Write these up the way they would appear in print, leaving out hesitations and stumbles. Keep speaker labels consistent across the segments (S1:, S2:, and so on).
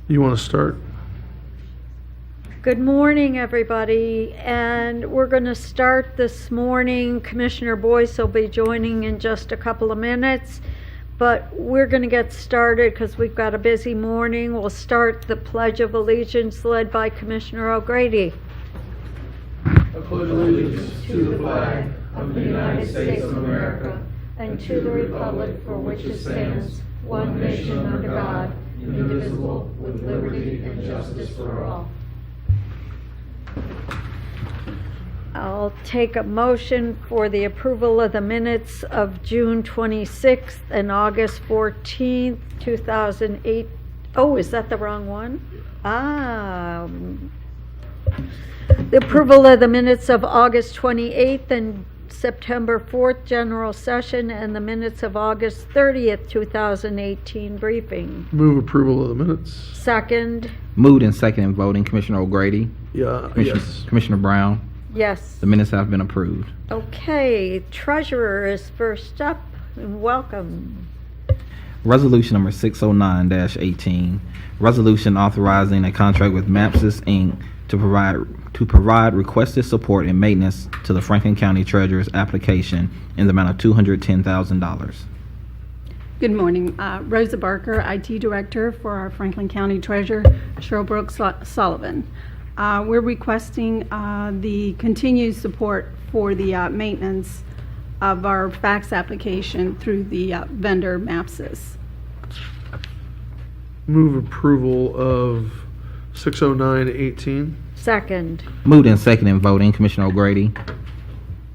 S1: You want to start?
S2: Good morning, everybody, and we're going to start this morning. Commissioner Boyce will be joining in just a couple of minutes, but we're going to get started because we've got a busy morning. We'll start the Pledge of Allegiance led by Commissioner O'Grady.
S1: I pledge allegiance to the flag
S2: of the United States of America and to the republic for which it stands, one nation under God, indivisible, with liberty and justice for all. I'll take a motion for the approval of the minutes of June 26th and August 14th, 2008. Oh, is that the wrong one? The approval of the minutes of August 28th and September 4th general session and the minutes of August 30th, 2018 briefing.
S1: Move approval of the minutes.
S2: Second.
S3: Moved and second in voting. Commissioner O'Grady.
S1: Yes.
S3: Commissioner Brown.
S2: Yes.
S3: The minutes have been approved.
S2: Okay, treasurer is first up, and welcome.
S3: Resolution number 609-18. Resolution authorizing a contract with Mapsys Inc. to provide requested support and maintenance to the Franklin County Treasurer's application in the amount of $210,000.
S4: Good morning. Rosa Barker, IT Director for our Franklin County Treasurer, Cheryl Brooks Sullivan. We're requesting the continued support for the maintenance of our fax application through the vendor Mapsys.
S1: Move approval of 609-18.
S2: Second.
S3: Moved and second in voting. Commissioner O'Grady.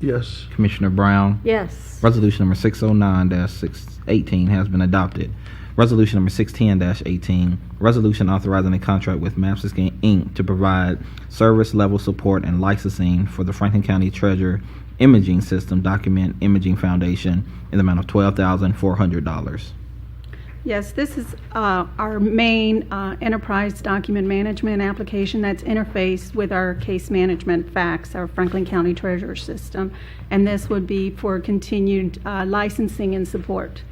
S1: Yes.
S3: Commissioner Brown.
S2: Yes.
S3: Resolution number 609-618 has been adopted. Resolution number 610-18, resolution authorizing a contract with Mapsys Inc. to provide service level support and licensing for the Franklin County Treasurer Imaging System Document Imaging Foundation in the amount of $12,400.
S4: Yes, this is our main enterprise document management application that's interfaced with our case management fax, our Franklin County Treasurer system, and this would be for continued licensing and support.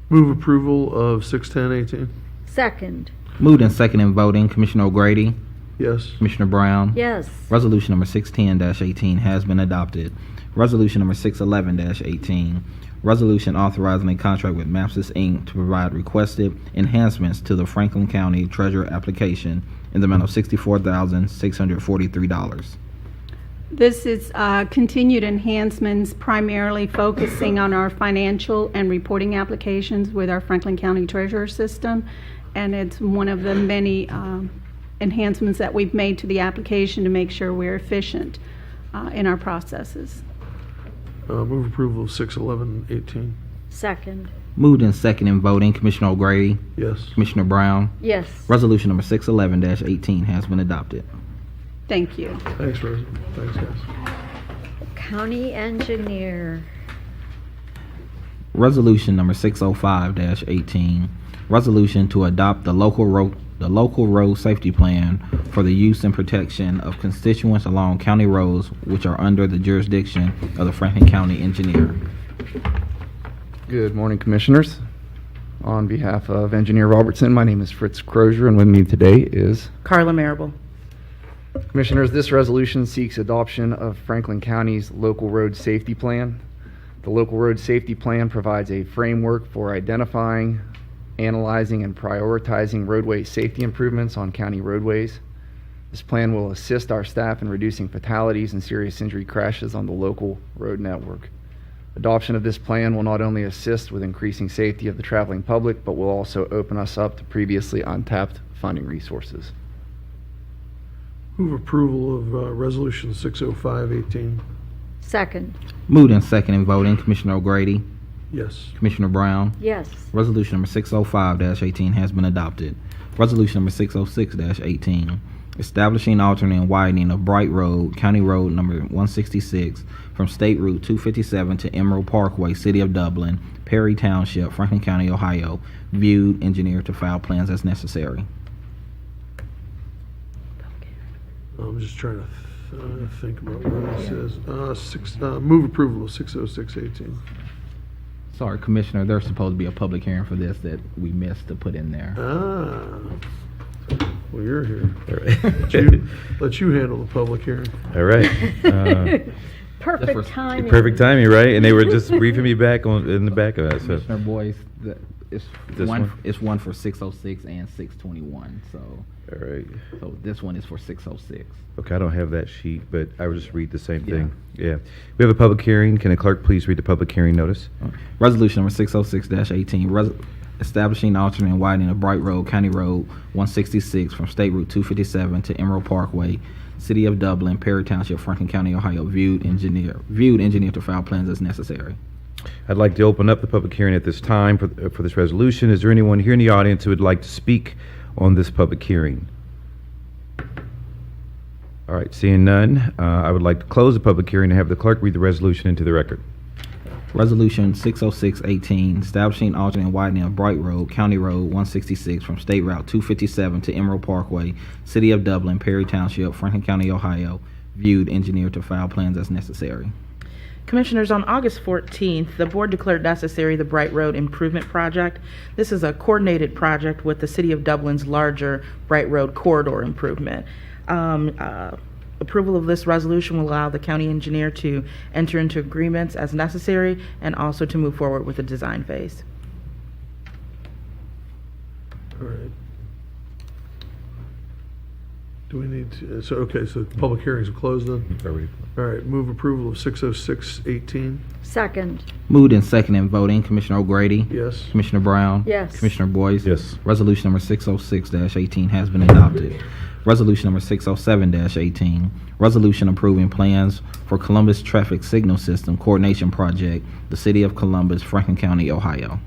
S1: Move approval of 610-18.
S2: Second.
S3: Moved and second in voting. Commissioner O'Grady.
S1: Yes.
S3: Commissioner Brown.
S2: Yes.
S3: Resolution number 610-18 has been adopted. Resolution number 611-18, resolution authorizing a contract with Mapsys Inc. to provide requested enhancements to the Franklin County Treasurer application in the amount of $64,643.
S4: This is continued enhancements primarily focusing on our financial and reporting applications with our Franklin County Treasurer system, and it's one of the many enhancements that we've made to the application to make sure we're efficient in our processes.
S1: Move approval of 611-18.
S2: Second.
S3: Moved and second in voting. Commissioner O'Grady.
S1: Yes.
S3: Commissioner Brown.
S2: Yes.
S3: Resolution number 611-18 has been adopted.
S4: Thank you.
S1: Thanks, Rosa. Thanks, guys.
S2: County engineer.
S3: Resolution number 605-18, resolution to adopt the local road safety plan for the use and protection of constituents along county roads which are under the jurisdiction of the Franklin County engineer.
S5: Good morning, Commissioners. On behalf of Engineer Robertson, my name is Fritz Crozier, and with me today is
S6: Carla Marable.
S5: Commissioners. This resolution seeks adoption of Franklin County's Local Road Safety Plan. The Local Road Safety Plan provides a framework for identifying, analyzing, and prioritizing roadway safety improvements on county roadways. This plan will assist our staff in reducing fatalities and serious injury crashes on the local road network. Adoption of this plan will not only assist with increasing safety of the traveling public, but will also open us up to previously untapped funding resources.
S1: Move approval of resolution 605-18.
S2: Second.
S3: Moved and second in voting. Commissioner O'Grady.
S1: Yes.
S3: Commissioner Brown.
S2: Yes.
S3: Resolution number 605-18 has been adopted. Resolution number 606-18, establishing, altering, and widening of Bright Road, County Road number 166, from State Route 257 to Emerald Parkway, City of Dublin, Perry Township, Franklin County, Ohio. Viewed, engineered to file plans as necessary.
S1: I'm just trying to think about what it says. Move approval of 606-18.
S3: Sorry, Commissioner, there's supposed to be a public hearing for this that we missed to put in there.
S1: Ah. Well, you're here.
S6: All right.
S1: Let you handle the public hearing.
S6: All right.
S2: Perfect timing.
S6: Perfect timing, right? And they were just briefing me back in the back of that. So,
S3: Commissioner Boyce, it's
S6: This one?
S3: It's one for 606 and 621. So
S6: all right.
S3: this one is for 606.
S6: Okay, I don't have that sheet, but I will just read the same thing. Yeah. We have a public hearing. Can the clerk please read the public hearing notice?
S3: Resolution number 606-18, establishing alternate and widening of Bright Road, County Road 166 from State Route 257 to Emerald Parkway, City of Dublin, Perry Township, Franklin County, Ohio, viewed engineer to file plans as necessary.
S6: I'd like to open up the public hearing at this time for this resolution. Is there anyone here in the audience who would like to speak on this public hearing? All right, seeing none, I would like to close the public hearing and have the clerk read the resolution into the record.
S3: Resolution 606-18, establishing alternate and widening of Bright Road, County Road 166 from State Route 257 to Emerald Parkway, City of Dublin, Perry Township, Franklin County, Ohio, viewed engineer to file plans as necessary.
S7: Commissioners, on August 14th, the board declared necessary the Bright Road Improvement Project. This is a coordinated project with the City of Dublin's larger Bright Road Corridor Improvement. Approval of this resolution will allow the county engineer to enter into agreements as necessary and also to move forward with the design phase.
S1: All right. Do we need to, so public hearings are closed then?
S6: Already.
S1: All right, move approval of 606-18.
S2: Second.
S3: Moved and seconded and voting, Commissioner O'Grady,
S1: Yes.
S3: Commissioner Brown,
S2: Yes.
S3: Commissioner Boyce.
S6: Yes.
S3: Resolution number 606-18 has been adopted. Resolution number 607-18, resolution approving plans for Columbus Traffic Signal System Coordination Project, the City of Columbus, Franklin County, Ohio.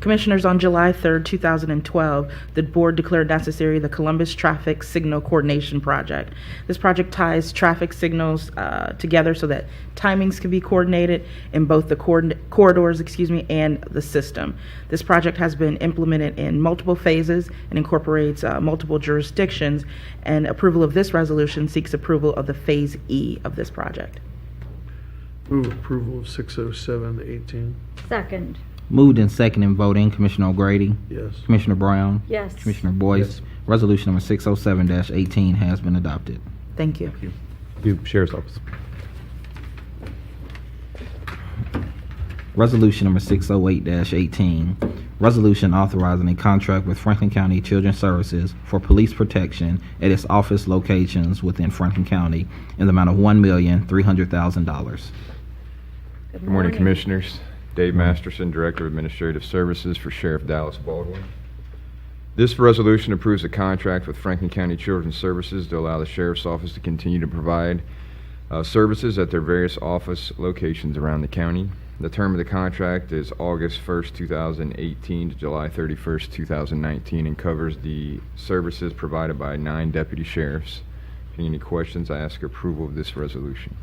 S7: Commissioners, on July 3rd, 2012, the board declared necessary the Columbus Traffic Signal Coordination Project. This project ties traffic signals together so that timings can be coordinated in both the corridors, and the system. This project has been implemented in multiple phases and incorporates multiple jurisdictions, and approval of this resolution seeks approval of the Phase E of this project.
S1: Move approval of 607-18.
S2: Second.
S3: Moved and seconded and voting, Commissioner O'Grady,
S1: Yes.
S3: Commissioner Brown,
S2: Yes.
S3: Commissioner Boyce.
S6: Yes.
S3: Resolution number 607-18 has been adopted.
S7: Thank you.
S6: Sheriff's Office.
S3: Resolution number 608-18, resolution authorizing a contract with Franklin County Children's Services for police protection at its office locations within Franklin County in the amount of $1,300,000.
S2: Good
S8: Good morning, Commissioners. Dave Masterson, Director of Administrative Services for Sheriff Dallas Baldwin. This resolution approves a contract with Franklin County Children's Services to allow the Sheriff's Office to continue to provide services at their various office locations around the county. The term of the contract is August 1st, 2018 to July 31st, 2019, and covers the services provided by 9 deputy sheriffs. Any questions, I ask approval of this resolution.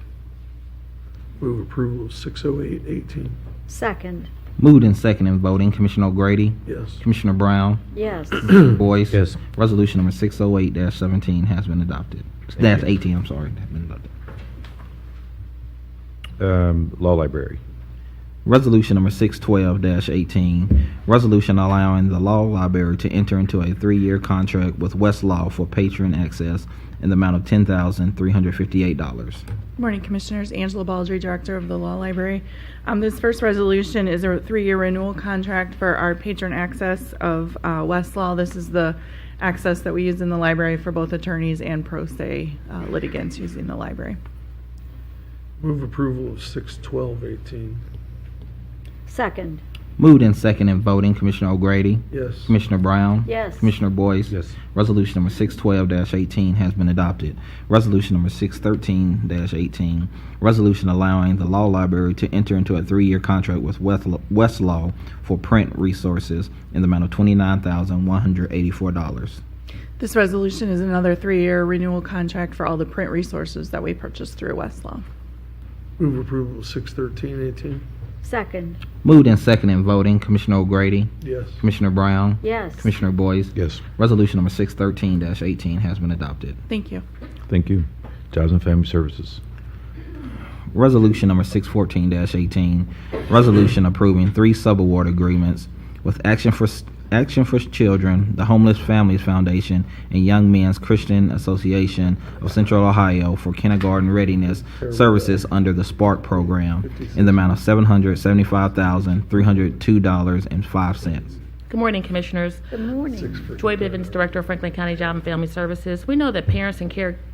S1: Move approval of 608-18.
S2: Second.
S3: Moved and seconded and voting, Commissioner O'Grady,
S1: Yes.
S3: Commissioner Brown,
S2: Yes.
S3: Boyce.
S6: Yes.
S3: Resolution number 608-17 has been adopted. That's 18, I'm sorry. Has been adopted.
S6: Law Library.
S3: Resolution number 612-18, resolution allowing the law library to enter into a 3-year contract with Westlaw for patron access in the amount of $10,358.
S9: Good morning, Commissioners. Angela Baldry, Director of the Law Library. This first resolution is a 3-year renewal contract for our patron access of Westlaw. This is the access that we use in the library for both attorneys and pro se litigants using the library.
S1: Move approval of 612-18.
S2: Second.
S3: Moved and seconded and voting, Commissioner O'Grady,
S1: Yes.
S3: Commissioner Brown,
S2: Yes.
S3: Commissioner Boyce.
S6: Yes.
S3: Resolution number 612-18 has been adopted. Resolution number 613-18, resolution allowing the law library to enter into a 3-year contract with Westlaw for print resources in the amount of $29,184.
S9: This resolution is another 3-year renewal contract for all the print resources that we purchase through Westlaw.
S1: Move approval of 613-18.
S2: Second.
S3: Moved and seconded and voting, Commissioner O'Grady,
S1: Yes.
S3: Commissioner Brown,
S2: Yes.
S3: Commissioner Boyce.
S6: Yes.
S3: Resolution number 613-18 has been adopted.
S9: Thank you.
S6: Thank you. Jobs and Family Services.
S3: Resolution number 614-18, resolution approving 3 subaward agreements with Action for Children, the Homeless Families Foundation, and Young Men's Christian Association of Central Ohio for kindergarten readiness services under the Spark program in the amount of $775,302.05.
S10: Good morning, Commissioners.
S2: Good morning.
S10: Joy Bivens, Director of Franklin County Job and Family Services. We know that parents and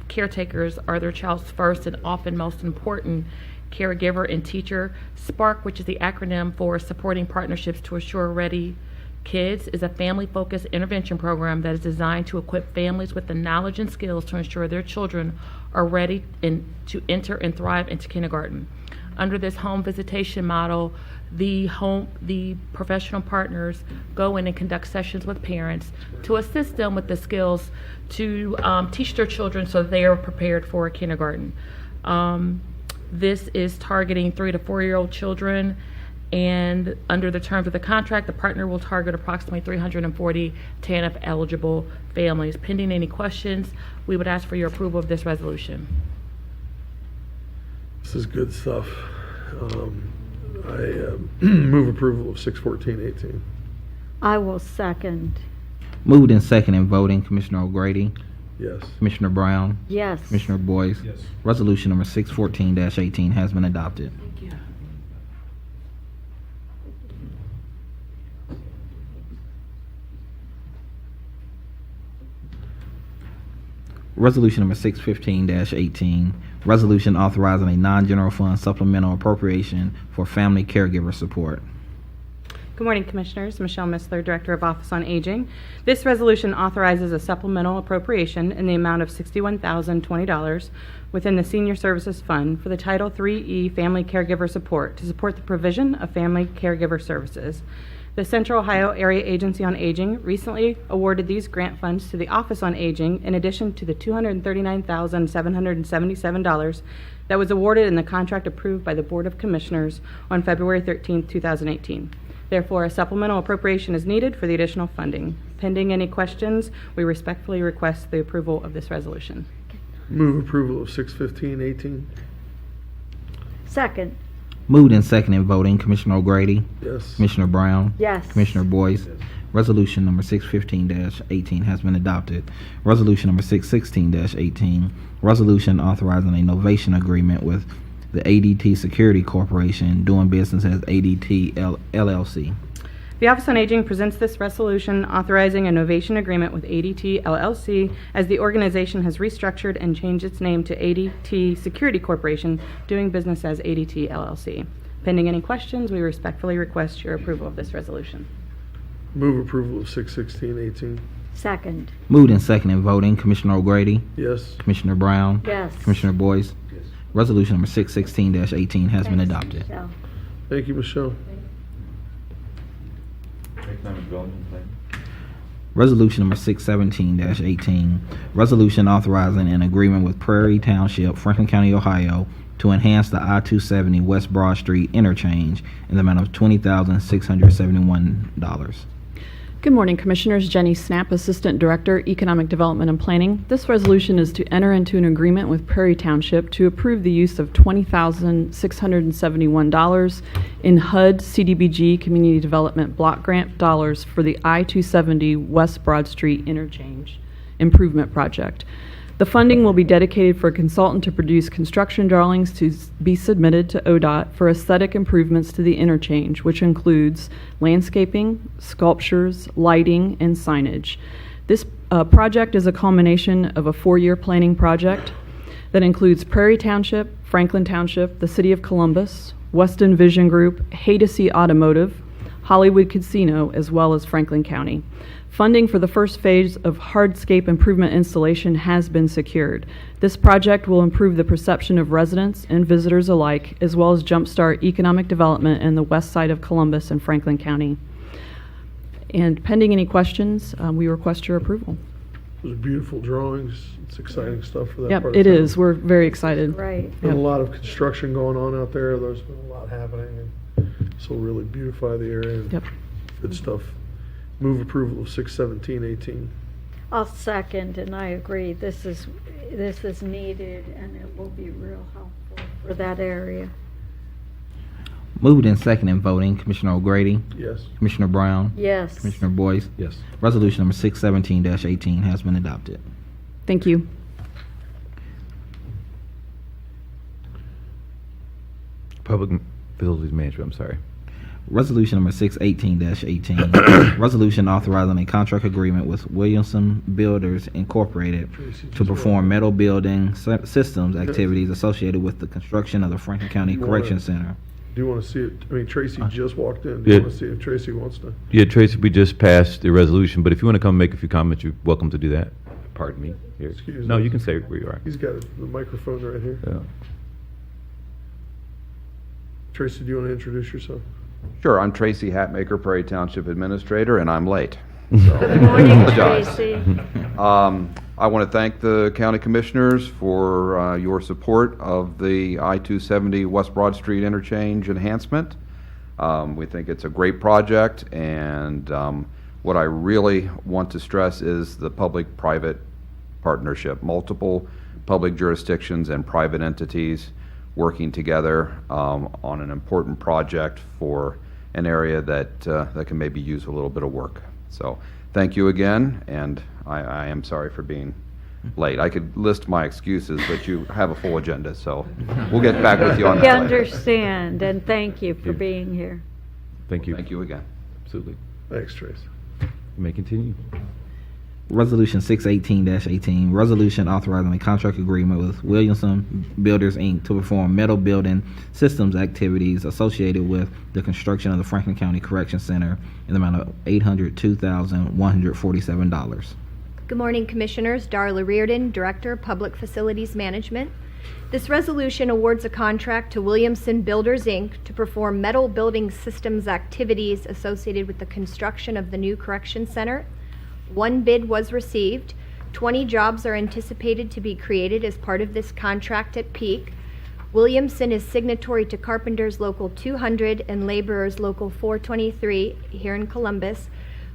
S10: caretakers are their child's first and often most important caregiver and teacher. SPARK, which is the acronym for Supporting Partnerships to Assure Ready Kids, is a family-focused intervention program that is designed to equip families with the knowledge and skills to ensure their children are ready to enter and thrive into kindergarten. Under this home visitation model, the professional partners go in and conduct sessions with parents to assist them with the skills to teach their children so that they are prepared for kindergarten. This is targeting 3 to 4-year-old children, and under the terms of the contract, the partner will target approximately 340 TANF eligible families. Pending any questions, we would ask for your approval of this resolution.
S1: This is good stuff. I move approval of 614-18.
S2: I will second.
S3: Moved and second in voting, Commissioner O'Grady,
S1: Yes.
S3: Commissioner Brown,
S2: Yes.
S3: Commissioner Boyce.
S6: Yes.
S3: Resolution number 614-18 has been adopted. Resolution number 615-18, resolution authorizing a non-general fund supplemental appropriation for family caregiver support.
S11: Good morning, Commissioners. Michelle Missler, Director of Office on Aging. This resolution authorizes a supplemental appropriation in the amount of $61,020 within the Senior Services Fund for the Title III-E Family Caregiver Support to support the provision of family caregiver services. The Central Ohio Area Agency on Aging recently awarded these grant funds to the Office on Aging in addition to the $239,777 that was awarded in the contract approved by the Board of Commissioners on February 13, 2018. Therefore, a supplemental appropriation is needed for the additional funding. Pending any questions, we respectfully request the approval of this resolution.
S1: Move approval of 615-18.
S2: Second.
S3: Moved and second in voting, Commissioner O'Grady,
S1: Yes.
S3: Commissioner Brown,
S2: Yes.
S3: Commissioner Boyce. Resolution number 615-18 has been adopted. Resolution number 616-18, resolution authorizing a novation agreement with the ADT Security Corporation doing business as ADT LLC.
S11: The Office on Aging presents this resolution authorizing a novation agreement with ADT LLC as the organization has restructured and changed its name to ADT Security Corporation, doing business as ADT LLC. Pending any questions, we respectfully request your approval of this resolution.
S1: Move approval of 616-18.
S2: Second.
S3: Moved and second in voting, Commissioner O'Grady,
S1: Yes.
S3: Commissioner Brown,
S2: Yes.
S3: Commissioner Boyce. Resolution number 616-18 has been adopted.
S2: Michelle.
S1: Thank you, Michelle.
S3: Resolution number 617-18, resolution authorizing an agreement with Prairie Township, Franklin County, Ohio, to enhance the I-270 West Broad Street interchange in the amount of $20,671.
S12: Good morning, Commissioners. Jenny Snap, Assistant Director, Economic Development and Planning. This resolution is to enter into an agreement with Prairie Township to approve the use of $20,671 in HUD CDBG Community Development Block Grant dollars for the I-270 West Broad Street Interchange Improvement Project. The funding will be dedicated for a consultant to produce construction drawings to be submitted to ODOT for aesthetic improvements to the interchange, which includes landscaping, sculptures, lighting, and signage. This project is a culmination of a 4-year planning project that includes Prairie Township, Franklin Township, the City of Columbus, Weston Vision Group, Haydocy Automotive, Hollywood Casino, as well as Franklin County. Funding for the first phase of hardscape improvement installation has been secured. This project will improve the perception of residents and visitors alike, as well as jumpstart economic development in the west side of Columbus and Franklin County. And pending any questions, we request your approval.
S1: Those are beautiful drawings. It's exciting stuff for that
S12: Yep,
S1: part of
S12: it
S1: town.
S12: is. We're very excited.
S2: Right.
S1: Been a
S12: Yep.
S1: lot of construction going on out there. There's been a lot happening, and this will really beautify the area. And
S12: Yep.
S1: Good stuff. Move approval of 617-18.
S2: I'll second, and I agree. This is needed, and it will be real helpful for that area.
S3: Moved in second in voting, Commissioner O'Grady,
S1: Yes.
S3: Commissioner Brown,
S2: Yes.
S3: Commissioner Boyce.
S6: Yes.
S3: Resolution number 617-18 has been adopted.
S12: Thank you.
S6: Public Facilities Management, I'm sorry.
S3: Resolution number 618-18, resolution authorizing a contract agreement with Williamson Builders Incorporated
S1: Tracy,
S3: to
S1: just
S3: perform
S1: one.
S3: metal building systems activities associated with the construction of the Franklin County
S1: You wanna-
S3: Correction Center.
S1: Do you want to see it? I mean, Tracy just walked in. Do you
S6: Yeah.
S1: want to see if Tracy wants to?
S6: Yeah, Tracy, we just passed the resolution, but if you want to come make a few comments, you're welcome to do that. Pardon me. Here.
S1: Excuse
S6: No,
S1: us.
S6: you can say where you are.
S1: He's got the microphone right here.
S6: Yeah.
S1: Tracy, do you want to introduce yourself?
S13: Sure, I'm Tracy Hatmaker, Prairie Township Administrator, and I'm late.
S2: Good morning,
S13: Apologize.
S2: Tracy.
S13: I want to thank the county commissioners for your support of the I-270 West Broad Street interchange enhancement. We think it's a great project, and what I really want to stress is the public-private partnership. Multiple public jurisdictions and private entities working together on an important project for an area that that can maybe use a little bit of work. So thank you again, and I am sorry for being late. I could list my excuses, but you have a full agenda, so we'll get back with you on
S2: We
S13: that later.
S2: understand, and thank you for being here.
S6: Thank you.
S13: Thank you again.
S6: Absolutely.
S1: Thanks, Tracy.
S6: You may continue.
S3: Resolution 618-18, resolution authorizing a contract agreement with Williamson Builders, Inc. to perform metal building systems activities associated with the construction of the Franklin County Correction Center in the amount of $802,147.
S14: Good morning, Commissioners. Darla Reardon, Director of Public Facilities Management. This resolution awards a contract to Williamson Builders, Inc. to perform metal building systems activities associated with the construction of the new correction center. One bid was received. 20 jobs are anticipated to be created as part of this contract at peak. Williamson is signatory to Carpenters Local 200 and Laborers Local 423 here in Columbus.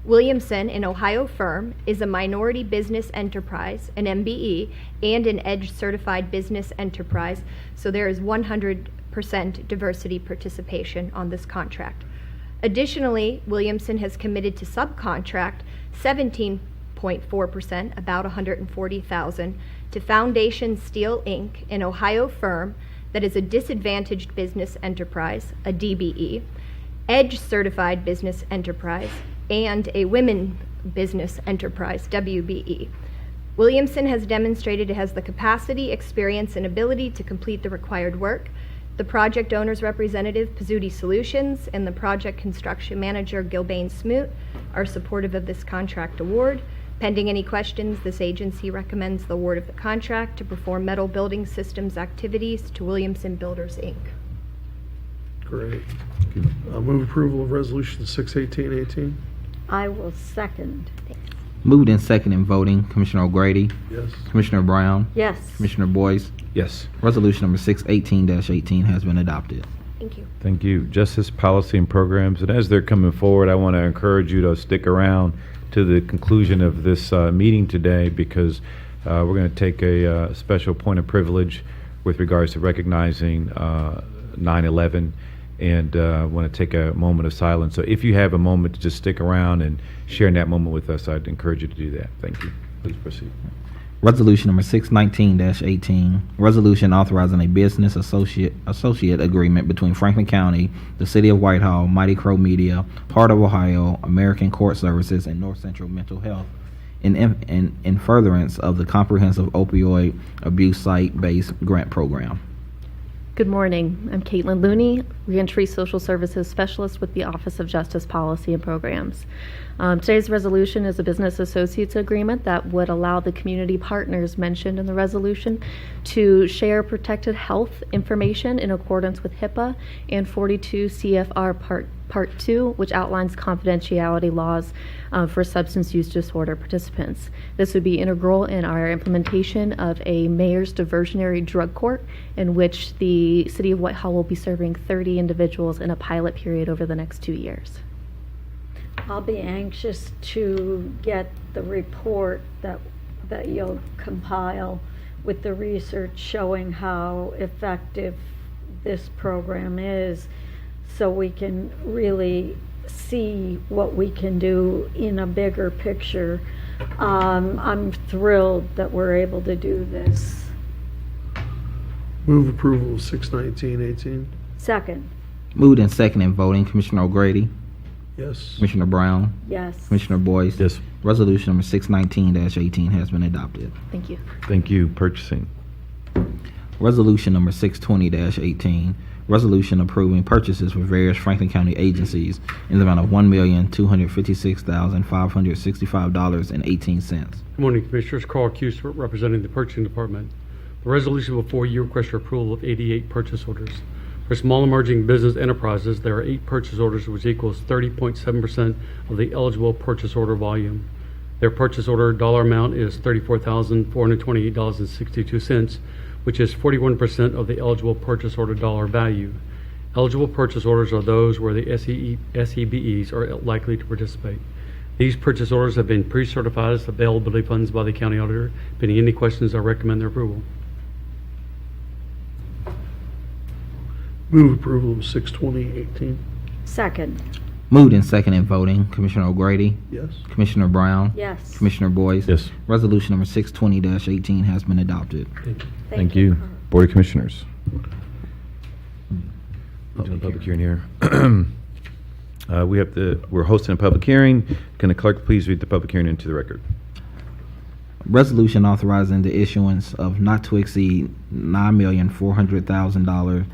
S14: Williamson, an Ohio firm, is a minority business enterprise, an MBE, and an EDGE certified business enterprise, so there is 100% diversity participation on this contract. Additionally, Williamson has committed to subcontract 17.4%, about $140,000, to Foundation Steel Inc., an Ohio firm that is a disadvantaged business enterprise, a DBE, EDGE certified business enterprise, and a women business enterprise, WBE. Williamson has demonstrated it has the capacity, experience, and ability to complete the required work. The project owner's representative, Pizzuti Solutions, and the project construction manager, Gilbane Smoot, are supportive of this contract award. Pending any questions, this agency recommends the award of the contract to perform metal building systems activities to Williamson Builders, Inc.
S1: Great. Move approval of resolution 618-18.
S2: I will second.
S3: Moved in second in voting, Commissioner O'Grady,
S1: Yes.
S3: Commissioner Brown,
S2: Yes.
S3: Commissioner Boyce.
S6: Yes.
S3: Resolution number 618-18 has been adopted.
S14: Thank you.
S6: Thank you. Justice Policy and Programs, and as they're coming forward, I want to encourage you to stick around to the conclusion of this meeting today, because we're going to take a special point of privilege with regards to recognizing 9/11, and want to take a moment of silence. So if you have a moment to just stick around and share in that moment with us, I'd encourage you to do that. Thank you. Please proceed.
S3: Resolution number 619-18, resolution authorizing a business associate agreement between Franklin County, the City of Whitehall, Mighty Crow Media, Heart of Ohio, American Court Services, and North Central Mental Health in furtherance of the comprehensive opioid abuse site-based grant program.
S15: Good morning. I'm Caitlin Looney, Reentry Social Services Specialist with the Office of Justice Policy and Programs. Today's resolution is a business associates agreement that would allow the community partners mentioned in the resolution to share protected health information in accordance with HIPAA and 42 CFR Part 2, which outlines confidentiality laws for substance use disorder participants. This would be integral in our implementation of a mayor's diversionary drug court, in which the City of Whitehall will be serving 30 individuals in a pilot period over the next 2 years.
S2: I'll be anxious to get the report that you'll compile with the research showing how effective this program is, so we can really see what we can do in a bigger picture. I'm thrilled that we're able to do this.
S1: Move approval of 619-18.
S2: Second,
S3: Moved and second in voting, Commissioner O'Grady,
S1: Yes.
S3: Commissioner Brown,
S2: yes.
S3: Commissioner Boyce.
S6: Yes.
S3: Resolution number 619-18 has been adopted.
S15: Thank you.
S6: Thank you. Purchasing.
S3: Resolution number 620-18, resolution approving purchases for various Franklin County agencies in the amount of $1,256,565.18.
S16: Good morning, Commissioners. Carl Cuse representing the Purchasing Department. The resolution before you requests your approval of 88 purchase orders. For small emerging business enterprises, there are 8 purchase orders, which equals 30.7% of the eligible purchase order volume. Their purchase order dollar amount is $34,428.62, which is 41% of the eligible purchase order dollar value. Eligible purchase orders are those where the SEBEs are likely to participate. These purchase orders have been pre-certified as availability funds by the county auditor. Pending any questions, I recommend their approval.
S1: Move approval of 620-18.
S2: Second,
S3: Moved and second in voting, Commissioner O'Grady,
S1: Yes.
S3: Commissioner Brown,
S2: yes.
S3: Commissioner Boyce.
S6: Yes.
S3: Resolution number 620-18 has been adopted.
S6: Thank you. Board of Commissioners. Doing a public hearing here. We're hosting a public hearing. Can the clerk please read the public hearing into the record?
S3: Resolution authorizing the issuance of not to exceed $9,400,000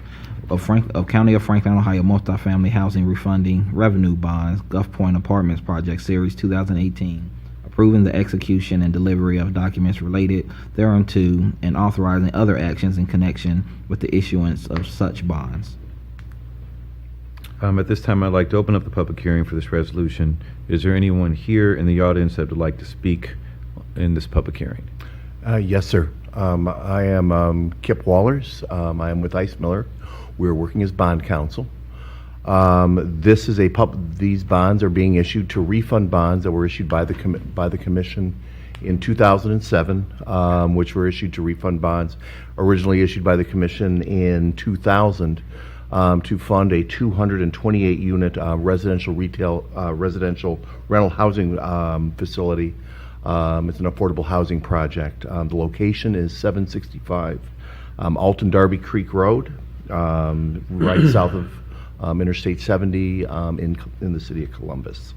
S3: of County of Franklin, Ohio multifamily housing refunding revenue bonds, Gulf Point Apartments Project Series 2018, approving the execution and delivery of documents related thereunto, and authorizing other actions in connection with the issuance of such bonds.
S6: At this time, I'd like to open up the public hearing for this resolution. Is there anyone here in the audience that would like to speak in this public hearing?
S17: Yes, sir. I am Kip Wallers. I am with Ice Miller. We're working as bond counsel. This is these bonds are being issued to refund bonds that were issued by the commission in 2007, which were issued to refund bonds originally issued by the commission in 2000 to fund a 228 unit residential rental housing facility. It's an affordable housing project. The location is 765 Alton Darby Creek Road, right south of Interstate 70 in the city of Columbus.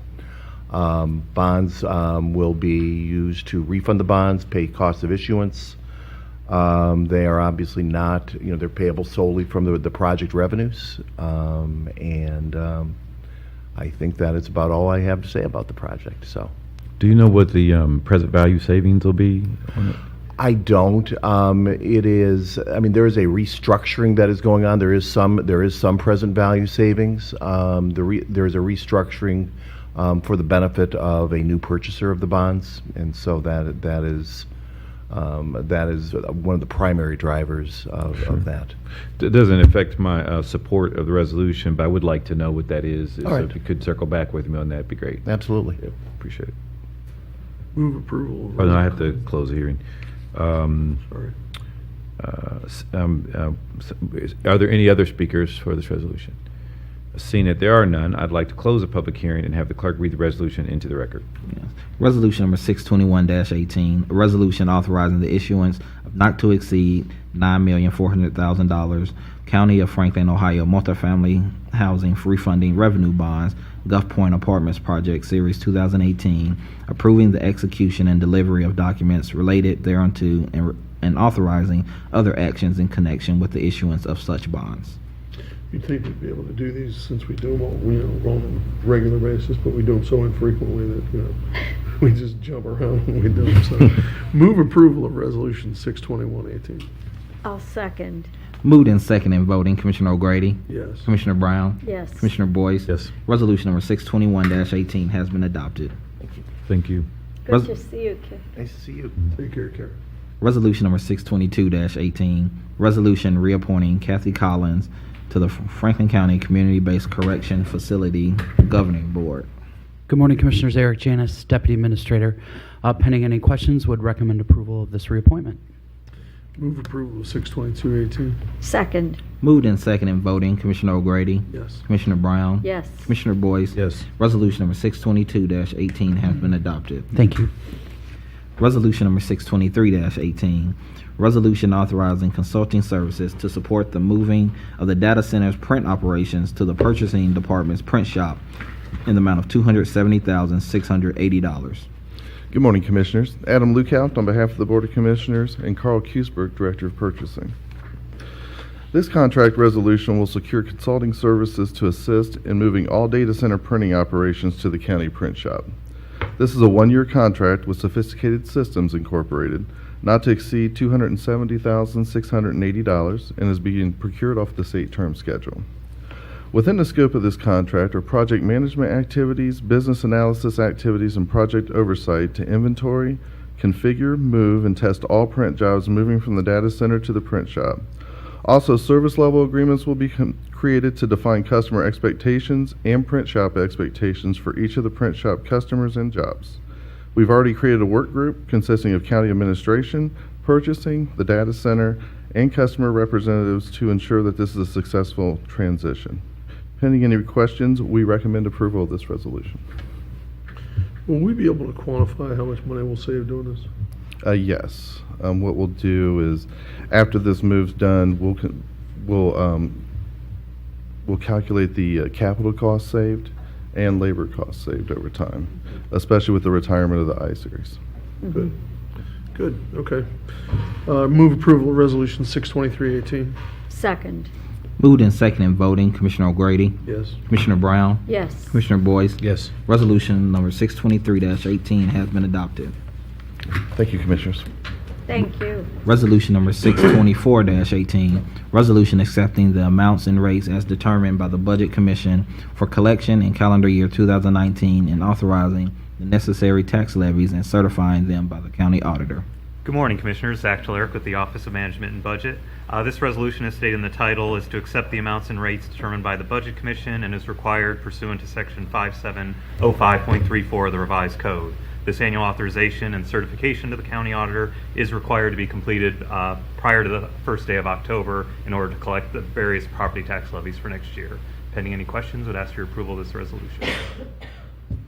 S17: Bonds will be used to refund the bonds, pay cost of issuance. They are obviously not, they're payable solely from the project revenues. I think that is about all I have to say about the project. So,
S6: Do you know what the present value savings will be on it?
S17: I don't. It is. I mean, there is a restructuring that is going on. There is some present value savings. There is a restructuring for the benefit of a new purchaser of the bonds, and so that is one of the primary drivers of that.
S6: It doesn't affect my support of the resolution, but I would like to know what that is.
S17: All
S6: So
S17: right.
S6: if you could circle back with me on that, it'd be great.
S17: Absolutely.
S6: Yep, appreciate it.
S1: Move approval.
S6: Oh, no, I have to close the hearing.
S1: Sorry.
S6: Are there any other speakers for this resolution? Seeing that there are none, I'd like to close the public hearing and have the clerk read the resolution into the record.
S3: Yes. Resolution number 621-18, a resolution authorizing the issuance of not to exceed $9,400,000 County of Franklin, Ohio multifamily housing refunding revenue bonds, Gulf Point Apartments Project Series 2018, approving the execution and delivery of documents related thereunto, and authorizing other actions in connection with the issuance of such bonds.
S1: You'd think we'd be able to do these since we do them on a regular basis, but we do them so infrequently that, we just jump around when we do them. So, move approval of resolution 621-18.
S2: I'll second,
S3: Moved and second in voting, Commissioner O'Grady,
S1: Yes.
S3: Commissioner Brown,
S2: yes.
S3: Commissioner Boyce.
S6: Yes.
S3: Resolution number 621-18 has been adopted.
S6: Thank you.
S2: Good to see you, Kip.
S17: Nice to see you.
S1: Take care, Karen.
S3: Resolution number 622-18, resolution reappointing Kathy Collins to the Franklin County Community-Based Correction Facility Governing Board.
S18: Good morning, Commissioners. Eric Janis, Deputy Administrator. Pending any questions, would recommend approval of this reappointment.
S1: Move approval of 62218.
S2: Second.
S3: Moved in second and voting, Commissioner O'Grady,
S1: Yes.
S3: Commissioner Brown,
S2: Yes.
S3: Commissioner Boyce.
S6: Yes.
S3: Resolution number 622-18 has been adopted.
S18: Thank you.
S3: Resolution number 623-18, resolution authorizing consulting services to support the moving of the data center's print operations to the purchasing department's print shop in the amount of $270,680.
S19: Good morning, Commissioners. Adam Lukaupt on behalf of the Board of Commissioners and Carl Kuesberg, Director of Purchasing. This contract resolution will secure consulting services to assist in moving all data center printing operations to the county print shop. This is a one-year contract with Sophisticated Systems Incorporated, not to exceed $270,680, and is being procured off the state term schedule. Within the scope of this contract are project management activities, business analysis activities, and project oversight to inventory, configure, move, and test all print jobs moving from the data center to the print shop. Also, service level agreements will be created to define customer expectations and print shop expectations for each of the print shop customers and jobs. We've already created a work group consisting of county administration, purchasing, the data center, and customer representatives to ensure that this is a successful transition. Pending any questions, we recommend approval of this resolution.
S1: Will we be able to quantify how much money we'll save doing this?
S19: Yes. What we'll do is, after this move's done, we'll calculate the capital cost saved and labor costs saved over time, especially with the retirement of the I-Series.
S1: Good. Good, okay. Move approval of Resolution 62318.
S2: Second.
S3: Moved in second and voting, Commissioner O'Grady,
S1: Yes.
S3: Commissioner Brown,
S2: Yes.
S3: Commissioner Boyce.
S6: Yes.
S3: Resolution number 623-18 has been adopted.
S19: Thank you, Commissioners.
S2: Thank you.
S3: Resolution number 624-18, resolution accepting the amounts and rates as determined by the Budget Commission for collection in calendar year 2019 and authorizing the necessary tax levies and certifying them by the county auditor.
S20: Good morning, Commissioners. Zach Chilerick with the Office of Management and Budget. This resolution, as stated in the title, is to accept the amounts and rates determined by the Budget Commission and is required pursuant to Section 5705.34 of the revised code. This annual authorization and certification to the county auditor is required to be completed prior to the first day of October in order to collect the various property tax levies for next year. Pending any questions, would ask for your approval of this resolution.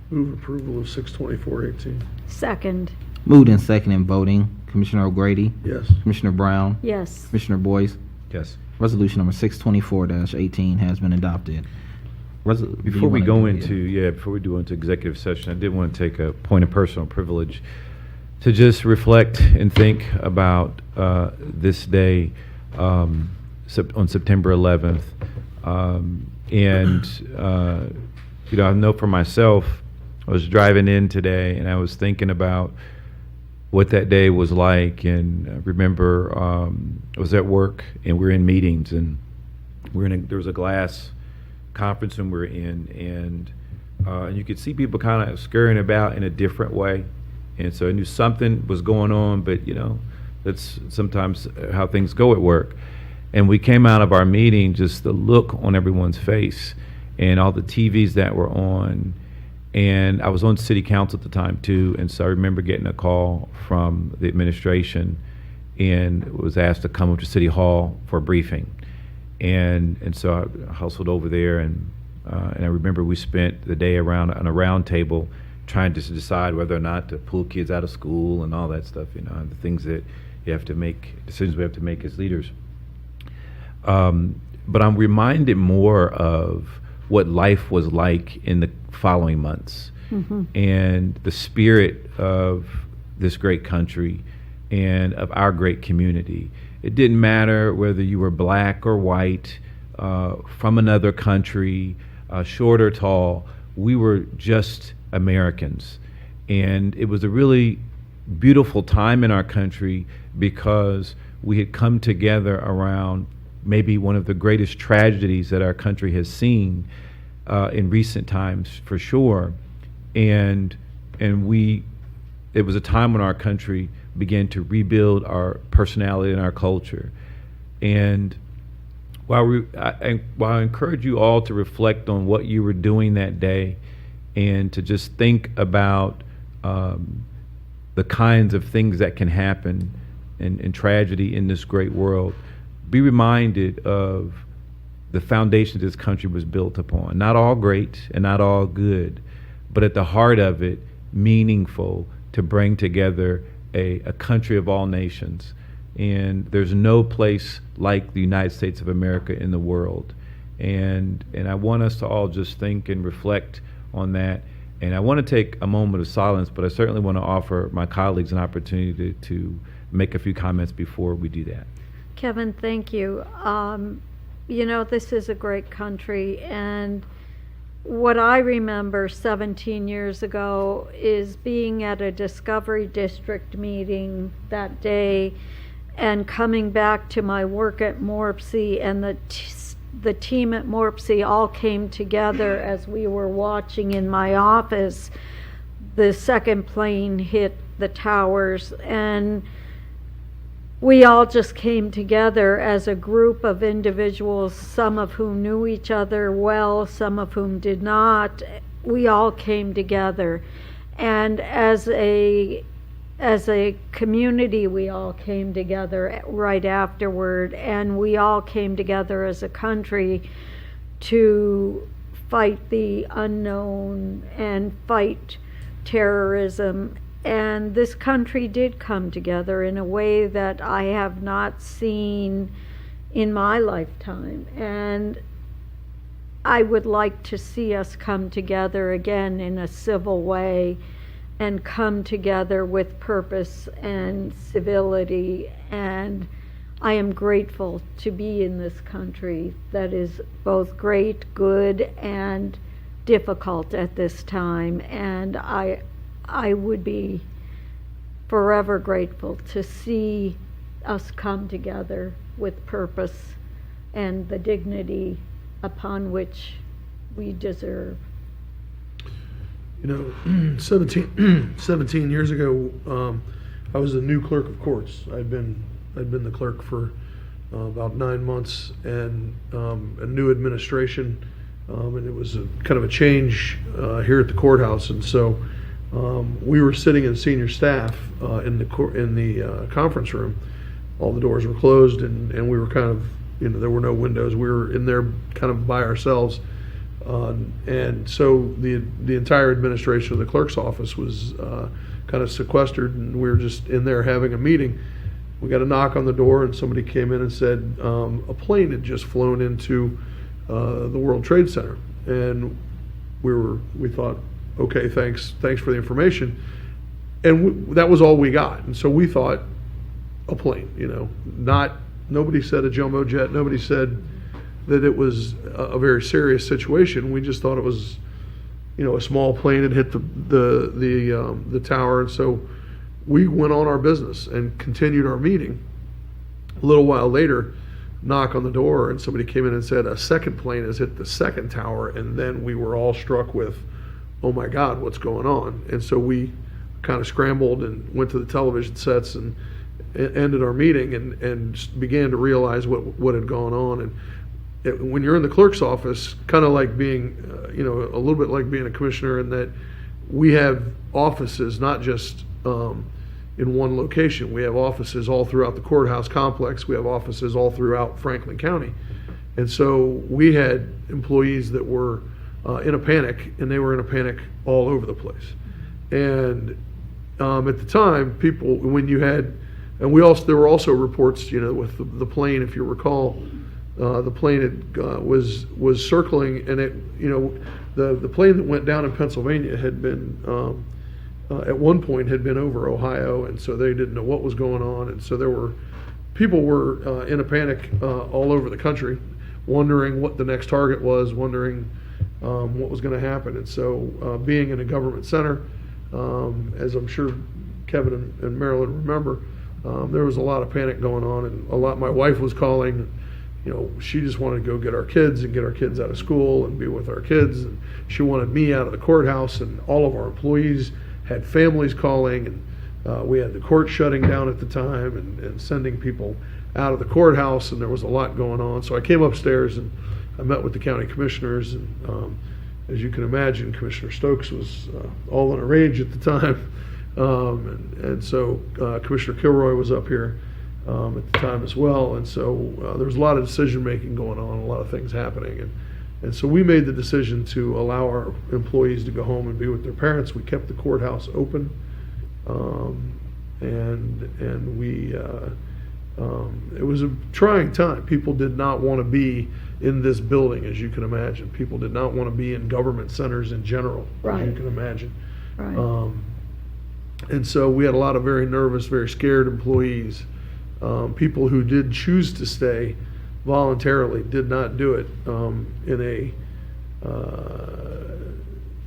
S1: Move approval of 62418.
S2: Second.
S3: Moved in second and voting, Commissioner O'Grady,
S1: Yes.
S3: Commissioner Brown,
S2: Yes.
S3: Commissioner Boyce.
S6: Yes.
S3: Resolution number 624-18 has been adopted.
S6: Before we go into executive session, I did want to take a point of personal privilege to just reflect and think about this day on September 11th. I know for myself, I was driving in today and I was thinking about what that day was like, and I remember I was at work and we were in meetings, and there was a glass conference room we were in, and you could see people kind of scurrying about in a different way, and so I knew something was going on, but that's sometimes how things go at work. And we came out of our meeting, just the look on everyone's face and all the TVs that were on. And I was on city council at the time too, and so I remember getting a call from the administration and was asked to come up to City Hall for a briefing. And so I hustled over there, and I remember we spent the day around on a round table trying to decide whether or not to pull kids out of school and all that stuff, the things that you have to make, decisions we have to make as leaders. But I'm reminded more of what life was like in the following months, and the spirit of this great country and of our great community. It didn't matter whether you were black or white, from another country, short or tall. We were just Americans. And it was a really beautiful time in our country because we had come together around maybe one of the greatest tragedies that our country has seen in recent times, for sure. And it was a time when our country began to rebuild our personality and our culture. And while I encourage you all to reflect on what you were doing that day and to just think about the kinds of things that can happen and tragedy in this great world, be reminded of the foundation this country was built upon. Not all great and not all good, but at the heart of it, meaningful to bring together a country of all nations. And there's no place like the United States of America in the world. And I want us to all just think and reflect on that. And I want to take a moment of silence, but I certainly want to offer my colleagues an opportunity to make a few comments before we do that.
S2: Kevin, thank you. You know, this is a great country, and what I remember 17 years ago is being at a Discovery District meeting that day and coming back to my work at Morpsey, and the team at Morpsey all came together as we were watching in my office the second plane hit the towers, and we all just came together as a group of individuals, some of whom knew each other well, some of whom did not. We all came together, and as a community, we all came together right afterward, and we all came together as a country to fight the unknown and fight terrorism. And this country did come together in a way that I have not seen in my lifetime. And I would like to see us come together again in a civil way and come together with purpose and civility. And I am grateful to be in this country that is both great, good, and difficult at this time. And I would be forever grateful to see us come together with purpose and the dignity upon which we deserve.
S1: You know, 17 years ago, I was the new clerk of courts. I'd been the clerk for about 9 months, and a new administration, and it was kind of a change here at the courthouse, and so we were sitting in senior staff in the conference room. All the doors were closed, and we were kind of, you know, there were no windows. We were in there kind of by ourselves. And so the entire administration of the clerk's office was kind of sequestered, and we were just in there having a meeting. We got a knock on the door, and somebody came in and said a plane had just flown into the World Trade Center. And we thought, okay, thanks for the information. And that was all we got. And so we thought a plane, you know, nobody said a jumbo jet, nobody said that it was a very serious situation. We just thought it was, you know, a small plane had hit the tower, and so we went on our business and continued our meeting. A little while later, knock on the door, and somebody came in and said a second plane has hit the second tower, and then we were all struck with, oh my God, what's going on? And so we kind of scrambled and went to the television sets and ended our meeting and began to realize what had gone on. And when you're in the clerk's office, kind of like being, you know, a little bit like being a commissioner, in that we have offices not just in one location. We have offices all throughout the courthouse complex. We have offices all throughout Franklin County. And so we had employees that were in a panic, and they were in a panic all over the place. And at the time, people, when you had, and there were also reports, you know, with the plane, if you recall, the plane was circling, and it, you know, the plane that went down in Pennsylvania had been at one point had been over Ohio, and so they didn't know what was going on, and so people were in a panic all over the country, wondering what the next target was, wondering what was going to happen. And so being in a government center, as I'm sure Kevin and Marilyn remember, there was a lot of panic going on, and my wife was calling. You know, she just wanted to go get our kids and get our kids out of school and be with our kids. And she wanted me out of the courthouse, and all of our employees had families calling, and we had the court shutting down at the time and sending people out of the courthouse, and there was a lot going on. So I came upstairs and I met with the county commissioners, and as you can imagine, Commissioner Stokes was all in a rage at the time. And so Commissioner Kilroy was up here, at the time as well. And so there was a lot of decision-making going on, a lot of things happening. And so we made the decision to allow our employees to go home and be with their parents. We kept the courthouse open. And we, it was a trying time. People did not want to be in this building, as you can imagine. People did not want to be in government centers in general, as you can imagine.
S2: Right.
S1: And so we had a lot of very nervous, very scared employees. People who did choose to stay voluntarily did not do it in a,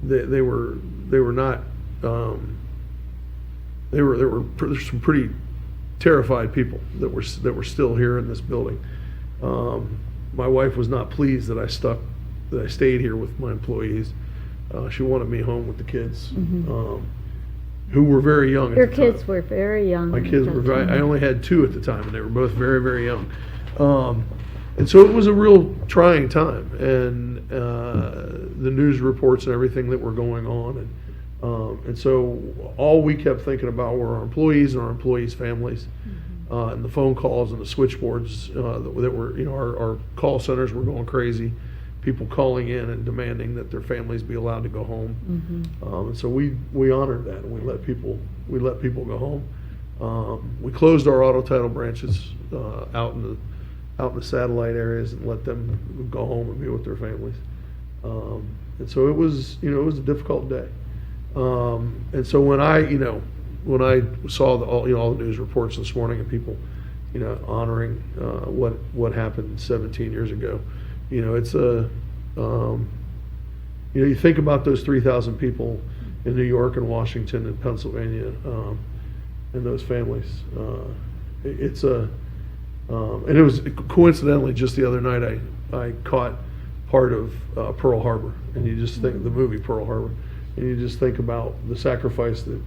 S1: they were not, there's some pretty terrified people that were still here in this building. My wife was not pleased that I stayed here with my employees. She wanted me home with the kids, who were very young at
S2: Your
S1: the time.
S2: kids were very young.
S1: My
S2: at
S1: kids
S2: that
S1: were very,
S2: time.
S1: I only had 2 at the time, and they were both very, very young. And so it was a real trying time, and the news reports and everything that were going on. And so all we kept thinking about were our employees and our employees' families, and the phone calls and the switchboards that were, our call centers were going crazy. People calling in and demanding that their families be allowed to go home. And so we honored that, and we let people go home. We closed our auto title branches out in the satellite areas and let them go home and be with their families. And so it was a difficult day. And so when I saw all the news reports this morning and people, honoring what happened 17 years ago, it's a, you think about those 3,000 people in New York and Washington and Pennsylvania, and those families. It's a, and it was coincidentally just the other night I caught part of Pearl Harbor, and you just think of the movie Pearl Harbor, and you just think about the sacrifice that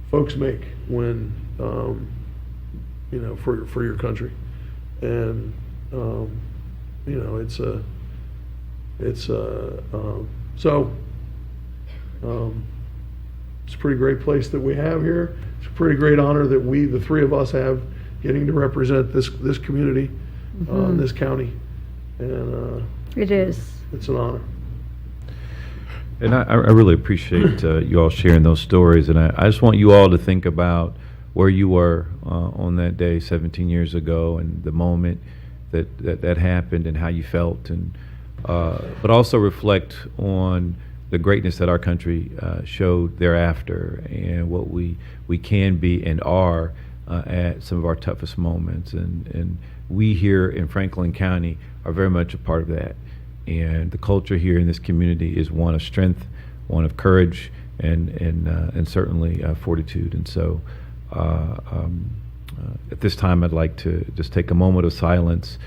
S1: folks make when, for your country, and it's a pretty great place that we have here. It's a pretty great honor that the 3 of us have, getting to represent this community, this county, and
S2: it is.
S1: It's an honor.
S6: And I really appreciate you all sharing those stories. And I just want you all to think about where you were on that day 17 years ago, and the moment that happened and how you felt, and but also reflect on the greatness that our country showed thereafter, and what we can be and are at some of our toughest moments. And we here in Franklin County are very much a part of that. And the culture here in this community is one of strength, one of courage, and certainly fortitude. And so at this time, I'd like to just take a moment of silence,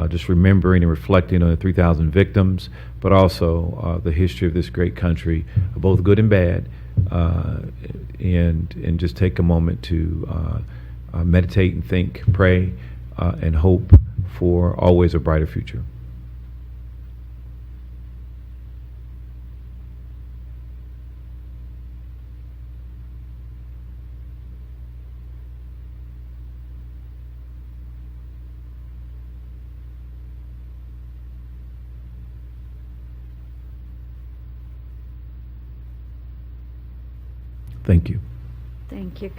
S6: just remembering and reflecting on the 3,000 victims, but also the history of this great country, both good and bad, and just take a moment to meditate and think, pray, and hope for always a brighter future. Thank you.
S2: Thank you.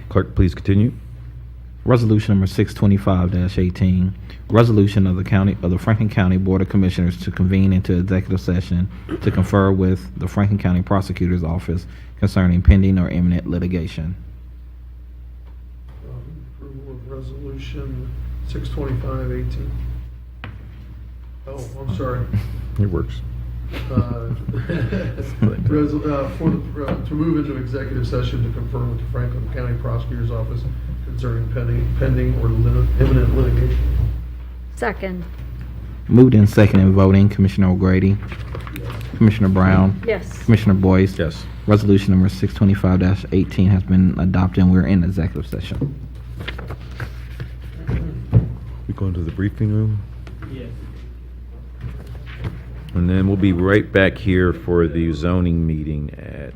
S6: Clerk, please continue.
S3: Resolution number 625-18, resolution of the Franklin County Board of Commissioners to convene into executive session to confer with the Franklin County Prosecutor's Office concerning pending or imminent litigation.
S1: Approval of resolution 625-18. Oh, I'm sorry.
S6: It works.
S1: To move into executive session to confer with the Franklin County Prosecutor's Office concerning pending or imminent litigation.
S2: Second.
S3: Moved in second and voting, Commissioner O'Grady, Commissioner Brown,
S2: Yes.
S3: Commissioner Boyce.
S6: Yes.
S3: Resolution number 625-18 has been adopted, and we're in executive session.
S6: We go into the briefing room? Yes. And then we'll be right back here for the zoning meeting at